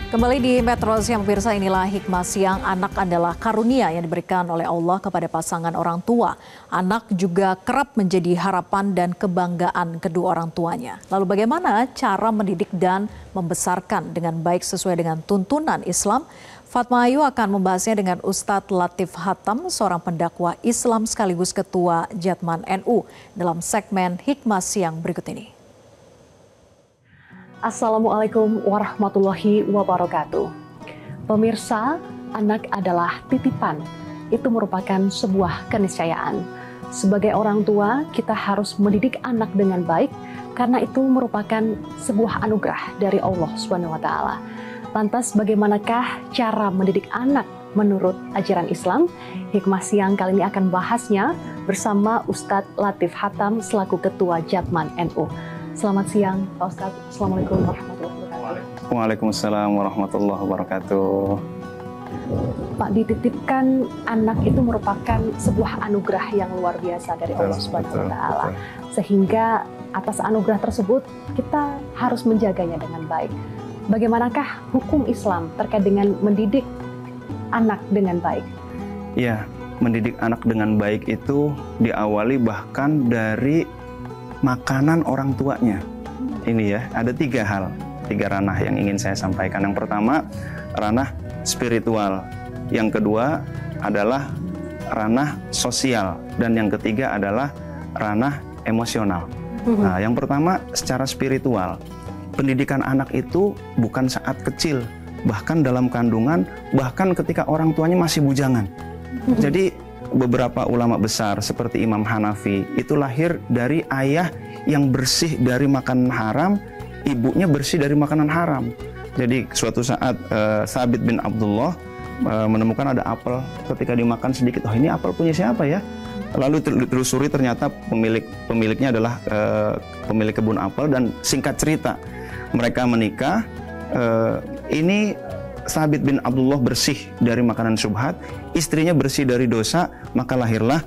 Kembali di Metro Siang pemirsa, inilah hikmah siang. Anak adalah karunia yang diberikan oleh Allah kepada pasangan orang tua. Anak juga kerap menjadi harapan dan kebanggaan kedua orang tuanya. Lalu bagaimana cara mendidik dan membesarkan dengan baik sesuai dengan tuntunan Islam? Fatma Ayu akan membahasnya dengan Ustadz Latif Hatam, seorang pendakwah Islam sekaligus Ketua Jatman NU dalam segmen Hikmah Siang berikut ini. Assalamualaikum warahmatullahi wabarakatuh. Pemirsa, anak adalah titipan. Itu merupakan sebuah keniscayaan. Sebagai orang tua, kita harus mendidik anak dengan baik karena itu merupakan sebuah anugerah dari Allah SWT. Lantas bagaimanakah cara mendidik anak menurut ajaran Islam? Hikmah Siang kali ini akan bahasnya bersama Ustadz Latif Hatam selaku Ketua Jatman NU. Selamat siang, Pak Ustadz. Assalamualaikum warahmatullahi wabarakatuh. Waalaikumsalam warahmatullahi wabarakatuh. Pak, dititipkan anak itu merupakan sebuah anugerah yang luar biasa dari Allah Subhanahu wa Ta'ala. Sehingga atas anugerah tersebut kita harus menjaganya dengan baik. Bagaimanakah hukum Islam terkait dengan mendidik anak dengan baik? Ya, mendidik anak dengan baik itu diawali bahkan dari makanan orang tuanya. Ini ya, ada tiga ranah yang ingin saya sampaikan. Yang pertama, ranah spiritual. Yang kedua adalah ranah sosial. Dan yang ketiga adalah ranah emosional. Nah, yang pertama secara spiritual. Pendidikan anak itu bukan saat kecil, bahkan dalam kandungan, bahkan ketika orang tuanya masih bujangan. Jadi beberapa ulama besar seperti Imam Hanafi itu lahir dari ayah yang bersih dari makanan haram, ibunya bersih dari makanan haram. Jadi suatu saat Thabit bin Abdullah menemukan ada apel, ketika dimakan sedikit, oh ini apel punya siapa ya? Lalu ditelusuri ternyata pemiliknya adalah pemilik kebun apel, dan singkat cerita mereka menikah. Ini Thabit bin Abdullah bersih dari makanan syubhat, istrinya bersih dari dosa, maka lahirlah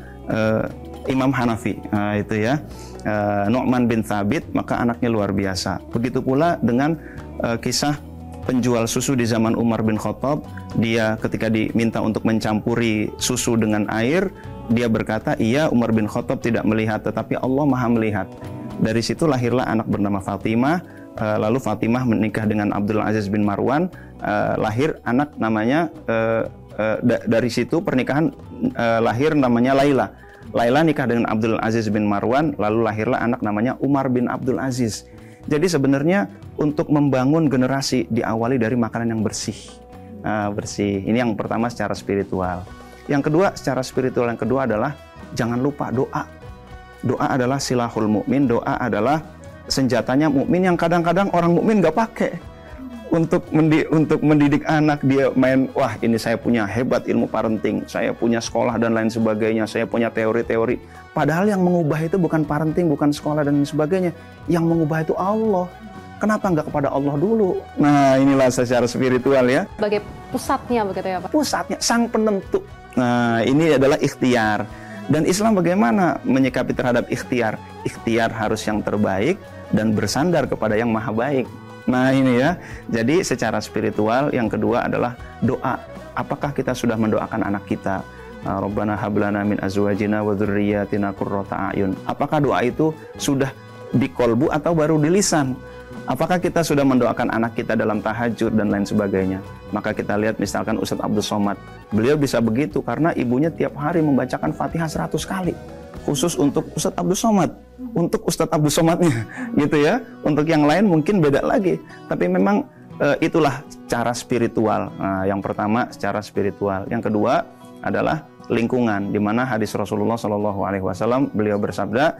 Imam Hanafi. Itu ya, Nu'man bin Thabit, maka anaknya luar biasa. Begitu pula dengan kisah penjual susu di zaman Umar bin Khattab. Dia ketika diminta untuk mencampuri susu dengan air, dia berkata, iya Umar bin Khattab tidak melihat, tetapi Allah maha melihat. Dari situ lahirlah anak bernama Fatimah. Lalu Fatimah menikah dengan Abdul Aziz bin Marwan, lahir anak namanya, dari situ pernikahan lahir namanya Laila. Laila nikah dengan Abdul Aziz bin Marwan, lalu lahirlah anak namanya Umar bin Abdul Aziz. Jadi sebenarnya untuk membangun generasi diawali dari makanan yang bersih. Bersih, ini yang pertama secara spiritual. Yang kedua secara spiritual, yang kedua adalah jangan lupa doa. Doa adalah silahul mukmin, doa adalah senjatanya mukmin yang kadang-kadang orang mukmin nggak pakai untuk mendidik anak. Dia main, wah ini saya punya hebat ilmu parenting, saya punya sekolah dan lain sebagainya, saya punya teori-teori. Padahal yang mengubah itu bukan parenting, bukan sekolah dan lain sebagainya. Yang mengubah itu Allah. Kenapa nggak kepada Allah dulu? Nah, inilah secara spiritual ya. Sebagai pusatnya begitu ya Pak? Pusatnya, sang penentu. Nah, ini adalah ikhtiar. Dan Islam bagaimana menyikapi terhadap ikhtiar? Ikhtiar harus yang terbaik dan bersandar kepada yang maha baik. Nah ini ya, jadi secara spiritual yang kedua adalah doa. Apakah kita sudah mendoakan anak kita? Rabbana hablana min azwajina wa dzurriyyatina qurrata a'yun. Apakah doa itu sudah di kolbu atau baru di lisan? Apakah kita sudah mendoakan anak kita dalam tahajud dan lain sebagainya? Maka kita lihat misalkan Ustadz Abdul Somad. Beliau bisa begitu karena ibunya tiap hari membacakan Fatihah 100 kali. Khusus untuk Ustadz Abdul Somad, untuk Ustadz Abdul Somadnya gitu ya. Untuk yang lain mungkin beda lagi. Tapi memang itulah cara spiritual. Nah, yang pertama secara spiritual. Yang kedua adalah lingkungan, di mana hadis Rasulullah SAW beliau bersabda,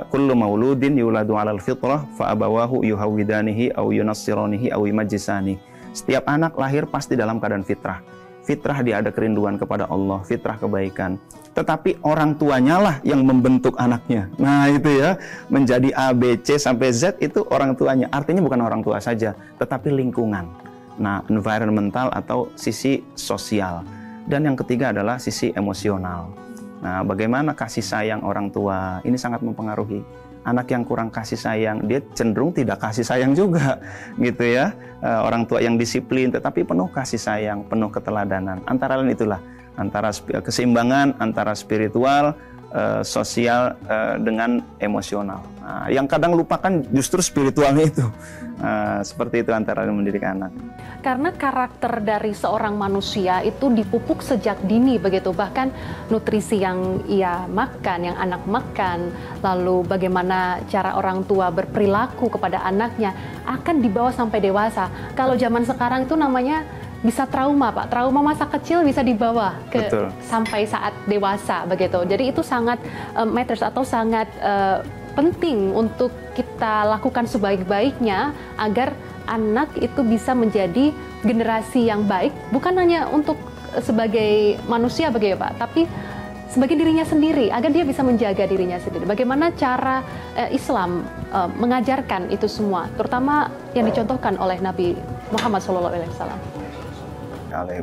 kullu mauludin yuladu 'alal fitrah fa abawahu yuhawidanihi aw yunassiranihi aw yumajjisani. Setiap anak lahir pasti dalam keadaan fitrah. Fitrah dia ada kerinduan kepada Allah, fitrah kebaikan. Tetapi orang tuanya lah yang membentuk anaknya. Nah itu ya, menjadi A, B, C sampai Z itu orang tuanya. Artinya bukan orang tua saja, tetapi lingkungan. Nah, environmental atau sisi sosial. Dan yang ketiga adalah sisi emosional. Nah, bagaimana kasih sayang orang tua, ini sangat mempengaruhi. Anak yang kurang kasih sayang, dia cenderung tidak kasih sayang juga, gitu ya. Orang tua yang disiplin, tetapi penuh kasih sayang, penuh keteladanan. Antara lain itulah, antara keseimbangan antara spiritual, sosial dengan emosional. Nah, yang kadang lupakan justru spiritualnya itu. Seperti itu antara mendidik anak. Karena karakter dari seorang manusia itu dipupuk sejak dini begitu, bahkan nutrisi yang ia makan, yang anak makan, lalu bagaimana cara orang tua berperilaku kepada anaknya akan dibawa sampai dewasa. Kalau zaman sekarang itu namanya bisa trauma, Pak. Trauma masa kecil bisa dibawa ke sampai saat dewasa begitu. Jadi itu sangat matters atau sangat penting untuk kita lakukan sebaik-baiknya agar anak itu bisa menjadi generasi yang baik, bukan hanya untuk sebagai manusia begitu, Pak, tapi sebagai dirinya sendiri, agar dia bisa menjaga dirinya sendiri. Bagaimana cara Islam mengajarkan itu semua, terutama yang dicontohkan oleh Nabi Muhammad SAW.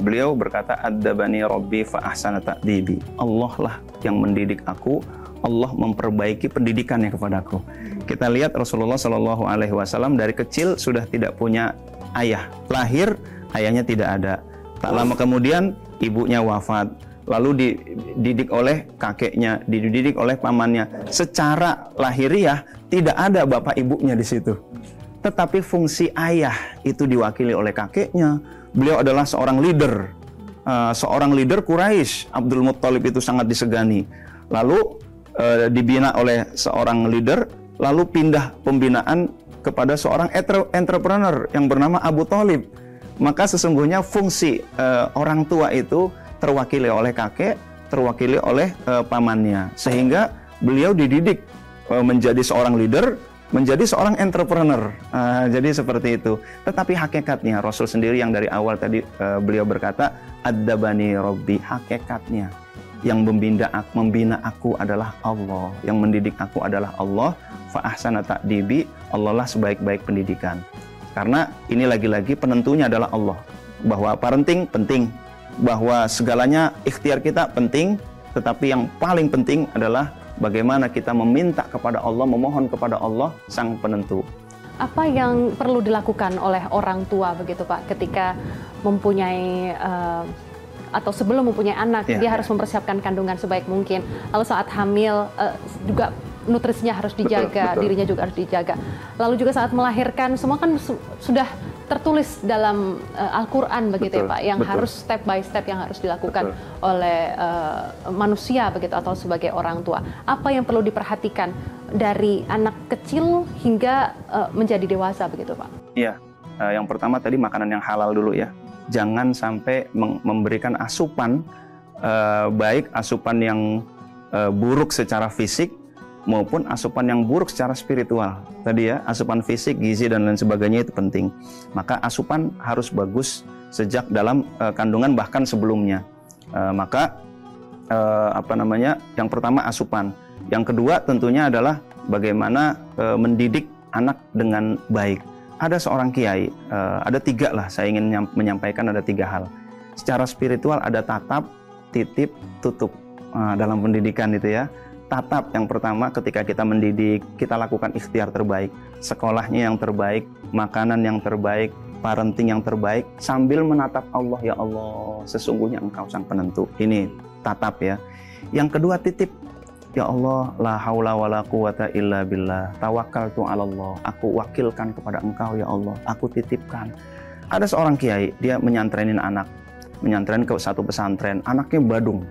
Beliau berkata, "Adzabani Rabbi fa ahsana ta'dibi." Allah lah yang mendidik aku, Allah memperbaiki pendidikannya kepadaku. Kita lihat Rasulullah Shallallahu Alaihi Wasallam dari kecil sudah tidak punya ayah, lahir ayahnya tidak ada. Tak lama kemudian ibunya wafat, lalu dididik oleh kakeknya, dididik oleh pamannya. Secara lahiriah tidak ada bapak ibunya di situ, tetapi fungsi ayah itu diwakili oleh kakeknya. Beliau adalah seorang leader Quraisy. Abdul Muttalib itu sangat disegani. Lalu dibina oleh seorang leader, lalu pindah pembinaan kepada seorang entrepreneur yang bernama Abu Thalib. Maka sesungguhnya fungsi orang tua itu terwakili oleh kakek, terwakili oleh pamannya, sehingga beliau dididik menjadi seorang leader, menjadi seorang entrepreneur. Jadi seperti itu. Tetapi hakikatnya Rasul sendiri yang dari awal tadi beliau berkata, "Adzabani Rabbi", hakikatnya yang membina aku adalah Allah, yang mendidik aku adalah Allah. Fa ahsana ta'dibi, Allah lah sebaik-baik pendidikan. Karena ini lagi-lagi penentunya adalah Allah. Bahwa parenting penting, bahwa segalanya ikhtiar kita penting, tetapi yang paling penting adalah bagaimana kita meminta kepada Allah, memohon kepada Allah sang penentu. Apa yang perlu dilakukan oleh orang tua begitu, Pak, ketika mempunyai atau sebelum mempunyai anak, dia harus mempersiapkan kandungan sebaik mungkin. Lalu saat hamil juga nutrisinya harus dijaga, dirinya juga harus dijaga. Lalu juga saat melahirkan, semua kan sudah tertulis dalam Al-Quran begitu ya Pak, yang harus step by step yang harus dilakukan oleh manusia begitu atau sebagai orang tua. Apa yang perlu diperhatikan dari anak kecil hingga menjadi dewasa begitu Pak? Iya, yang pertama tadi makanan yang halal dulu ya. Jangan sampai memberikan asupan baik asupan yang buruk secara fisik maupun asupan yang buruk secara spiritual. Tadi ya, asupan fisik, gizi dan lain sebagainya itu penting. Maka asupan harus bagus sejak dalam kandungan bahkan sebelumnya. Yang pertama asupan. Yang kedua tentunya adalah bagaimana mendidik anak dengan baik. Ada seorang kiai, ada tiga lah saya ingin menyampaikan, ada tiga hal. Secara spiritual ada tatap, titip, tutup dalam pendidikan itu ya. Tatap yang pertama ketika kita mendidik, kita lakukan ikhtiar terbaik. Sekolahnya yang terbaik, makanan yang terbaik, parenting yang terbaik, sambil menatap Allah, ya Allah, sesungguhnya Engkau sang penentu. Ini tatap ya. Yang kedua titip. Ya Allah, la haula wa la quwata illa billah, tawakkaltu 'ala Allah. Aku wakilkan kepada Engkau ya Allah, aku titipkan. Ada seorang kiai, dia menyantrenin anak, menyantren ke satu pesantren, anaknya badung.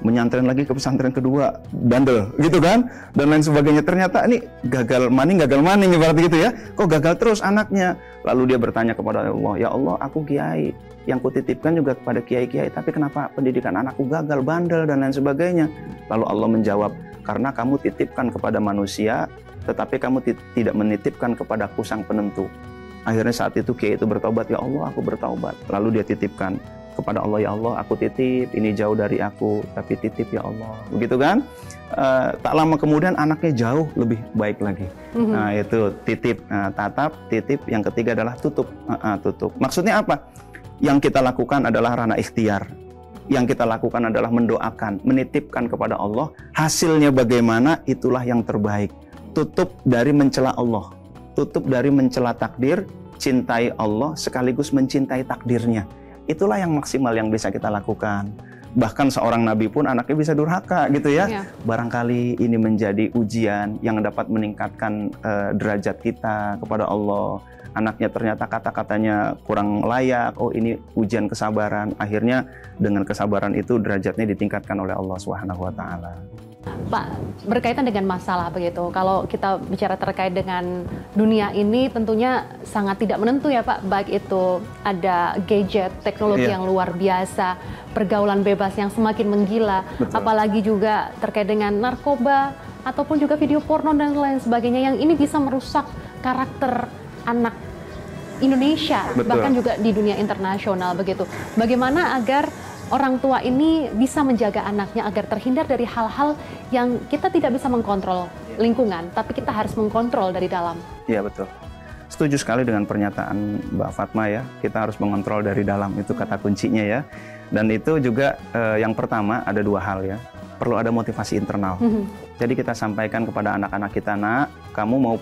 Menyantren lagi ke pesantren kedua, bandel, gitu kan? Dan lain sebagainya. Ternyata ini gagal maning, berarti gitu ya. Kok gagal terus anaknya? Lalu dia bertanya kepada Allah, ya Allah, aku kiai, yang kutitipkan juga kepada kiai-kiai, tapi kenapa pendidikan anakku gagal, bandel, dan lain sebagainya? Lalu Allah menjawab, karena kamu titipkan kepada manusia, tetapi kamu tidak menitipkan kepadaku sang penentu. Akhirnya saat itu kiai itu bertobat, ya Allah, aku bertaubat. Lalu dia titipkan kepada Allah, ya Allah, aku titip, ini jauh dari aku, tapi titip ya Allah. Begitu kan? Tak lama kemudian anaknya jauh lebih baik lagi. Nah itu titip, tatap, titip. Yang ketiga adalah tutup. Tutup. Maksudnya apa? Yang kita lakukan adalah ranah ikhtiar. Yang kita lakukan adalah mendoakan, menitipkan kepada Allah. Hasilnya bagaimana, itulah yang terbaik. tutup dari mencela Allah, tutup dari mencela takdir, cintai Allah sekaligus mencintai takdirnya. Itulah yang maksimal yang bisa kita lakukan. Bahkan seorang nabi pun anaknya bisa durhaka gitu ya. Barangkali ini menjadi ujian yang dapat meningkatkan derajat kita kepada Allah. Anaknya ternyata kata-katanya kurang layak, oh ini ujian kesabaran. Akhirnya dengan kesabaran itu derajatnya ditingkatkan oleh Allah Subhanahu wa taala. Pak, berkaitan dengan masalah begitu, kalau kita bicara terkait dengan dunia ini tentunya sangat tidak menentu ya Pak, baik itu ada gadget, teknologi yang luar biasa, pergaulan bebas yang semakin menggila, apalagi juga terkait dengan narkoba, ataupun juga video porno dan lain sebagainya yang ini bisa merusak karakter anak Indonesia, bahkan juga di dunia internasional begitu. Bagaimana agar orang tua ini bisa menjaga anaknya agar terhindar dari hal-hal yang kita tidak bisa mengkontrol lingkungan, tapi kita harus mengkontrol dari dalam. Iya betul. Setuju sekali dengan pernyataan Mbak Fatma ya. Kita harus mengontrol dari dalam, itu kata kuncinya ya. Dan itu juga yang pertama ada dua hal ya. Perlu ada motivasi internal. Jadi kita sampaikan kepada anak-anak kita, nak, kamu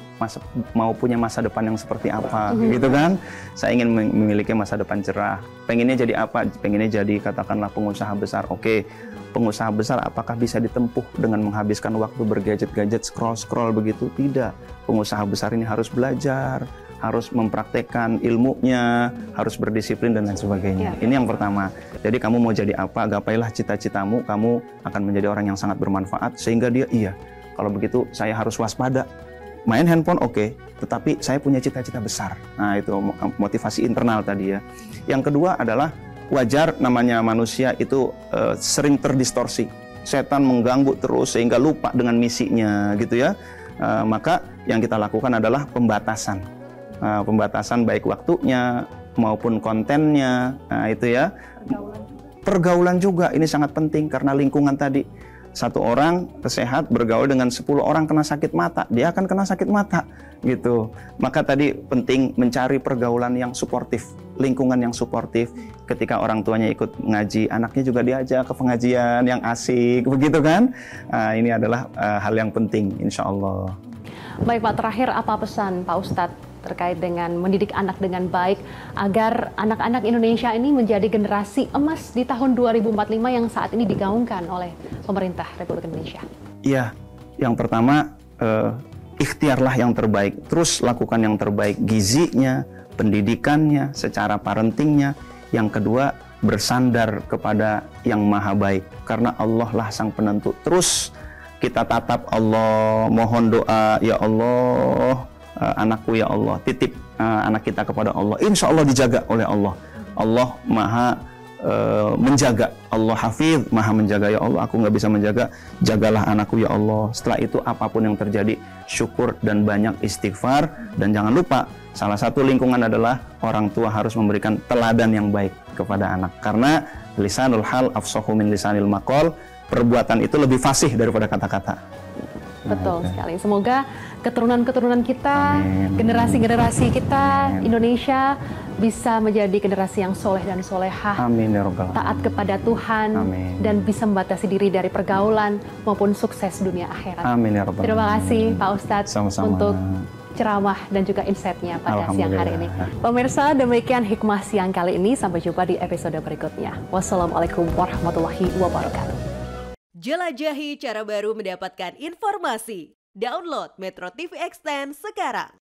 mau punya masa depan yang seperti apa, gitu kan? Saya ingin memiliki masa depan cerah. Pengennya jadi apa? Pengennya jadi katakanlah pengusaha besar. Oke, pengusaha besar apakah bisa ditempuh dengan menghabiskan waktu bergadget-gadget, scroll-scroll begitu? Tidak. Pengusaha besar ini harus belajar, harus mempraktekkan ilmunya, harus berdisiplin dan lain sebagainya. Ini yang pertama. Jadi kamu mau jadi apa, gapailah cita-citamu, kamu akan menjadi orang yang sangat bermanfaat, sehingga dia, iya, kalau begitu saya harus waspada. Main handphone oke, tetapi saya punya cita-cita besar. Nah itu motivasi internal tadi ya. Yang kedua adalah wajar namanya manusia itu sering terdistorsi. Setan mengganggu terus sehingga lupa dengan misinya gitu ya. Maka yang kita lakukan adalah pembatasan. Pembatasan baik waktunya maupun kontennya. Nah itu ya. Pergaulan juga ini sangat penting karena lingkungan tadi. Satu orang sehat bergaul dengan 10 orang kena sakit mata, dia akan kena sakit mata gitu. Maka tadi penting mencari pergaulan yang suportif, lingkungan yang suportif. Ketika orang tuanya ikut ngaji, anaknya juga diajak ke pengajian yang asik, begitu kan? Ini adalah hal yang penting, insya Allah. Baik Pak, terakhir apa pesan Pak Ustadz terkait dengan mendidik anak dengan baik agar anak-anak Indonesia ini menjadi generasi emas di tahun 2045 yang saat ini digaungkan oleh pemerintah Republik Indonesia? Iya, yang pertama ikhtiarlah yang terbaik, terus lakukan yang terbaik, gizinya, pendidikannya, secara parentingnya. Yang kedua, bersandar kepada yang maha baik, karena Allah lah sang penentu. Terus kita tatap Allah, mohon doa, ya Allah, anakku ya Allah, titip anak kita kepada Allah, insya Allah dijaga oleh Allah. Allah maha menjaga, Allah hafiz, maha menjaga. Ya Allah, aku nggak bisa menjaga, jagalah anakku ya Allah. Setelah itu apapun yang terjadi, syukur dan banyak istighfar. Dan jangan lupa, salah satu lingkungan adalah orang tua harus memberikan teladan yang baik kepada anak, karena lisanul hal afsahu min lisanil maqal, perbuatan itu lebih fasih daripada kata-kata. Betul sekali. Semoga keturunan-keturunan kita, generasi-generasi kita, Indonesia bisa menjadi generasi yang soleh dan solehah, amin ya rabbal alamin, taat kepada Tuhan, amin, dan bisa membatasi diri dari pergaulan maupun sukses dunia akhirat. Amin ya rabbal alamin. Terima kasih Pak Ustadz untuk ceramah dan juga insight-nya pada siang hari ini. Pemirsa, demikian Hikmah Siang kali ini. Sampai jumpa di episode berikutnya. Wassalamualaikum warahmatullahi wabarakatuh. Jelajahi cara baru mendapatkan informasi. Download Metro TV Extend sekarang.